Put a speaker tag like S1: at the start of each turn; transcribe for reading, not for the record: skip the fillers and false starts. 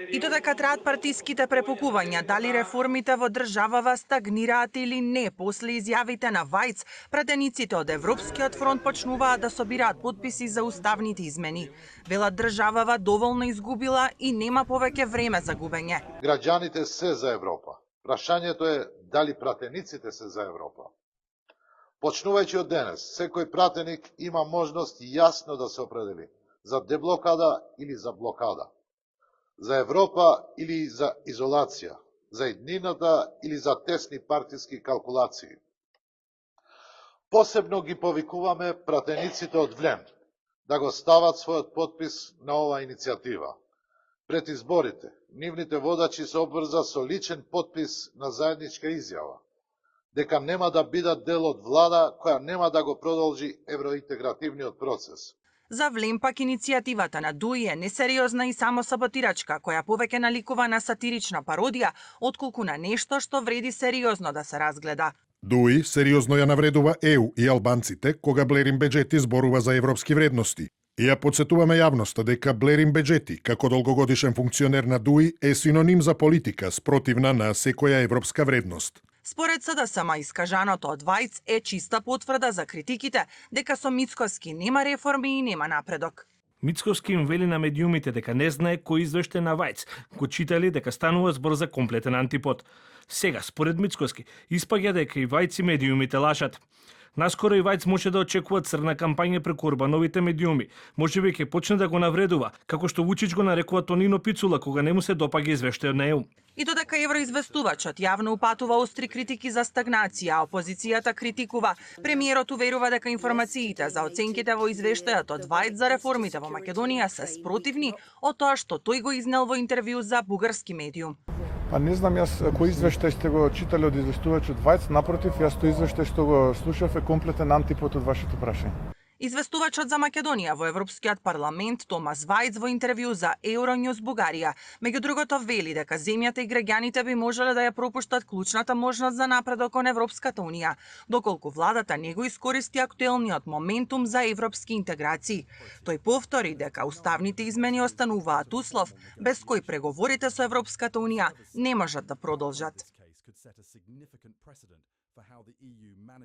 S1: И додека траат партиските препукувања дали реформите во државава стагнираат или не, после изјавите на Вајц, пратениците од Европскиот фронт почнуваат да собираат потписи за уставните измени. Велат државава доволно изгубила и нема повеќе време за губење.
S2: Граѓаните се за Европа. Прашањето е дали пратениците се за Европа. Почнувајќи од денес, секој пратеник има можност јасно да се определи за деблокада или за блокада, за Европа или за изолација, за еднината или за тесни партиски калкулации. Посебно ги повикуваме пратениците од ВЛЕМ да го стават својот потпис на оваа иницијатива. Пред изборите, нивните водачи се обврза со личен потпис на заедничка изјава, дека нема да бидат дел од влада која нема да го продолжи евроинтегративниот процес.
S1: За ВЛЕМ пак иницијативата на ДУИ е несериозна и само саботирачка, која повеќе наликува на сатирична пародија, отколку на нешто што вреди сериозно да се разгледа.
S3: ДУИ сериозно ја навредува ЕУ и албанците кога Блерин Беџети зборува за европски вредности. И ја подсетуваме јавноста дека Блерин Беџети, како долгогодишен функционер на ДУИ, е синоним за политика спротивна на секоја европска вредност.
S1: Според СДСМ, искажаното од Вајц е чиста потврда за критиките дека со Мицкоски нема реформи и нема напредок.
S4: Мицкоски им вели на медиумите дека не знае кој извештај на Вајц го читали дека станува збор за комплетен антипод. Сега, според Мицкоски, испаѓа дека и Вајц и медиумите лашат. Наскоро и Вајц може да очекува црна кампања преку Орбановите медиуми. Можеби ќе почне да го навредува, како што Вучич го нарекува Тонино Пицула кога не му се допаѓа извештајот на ЕУ.
S1: И додека евроизвестувачот јавно упатува остри критики за стагнација, а опозицијата критикува, премиерот уверува дека информациите за оценките во извештајот од Вајц за реформите во Македонија се спротивни од тоа што тој го изнел во интервју за бугарски медиум.
S5: Па не знам јас кој извештај сте го читали од известувачот Вајц, напротив, јас тој извештај што го слушав е комплетен антипод од вашето прашање.
S1: Известувачот за Македонија во Европскиот парламент Томас Вајц во интервју за Euronews Бугарија, меѓу другото вели дека земјата и граѓаните би можеле да ја пропуштат клучната можност за напредок кон Европската унија, доколку владата не го искористи актуелниот моментум за европски интеграции. Тој повтори дека уставните измени остануваат услов без кој преговорите со Европската унија не можат да продолжат.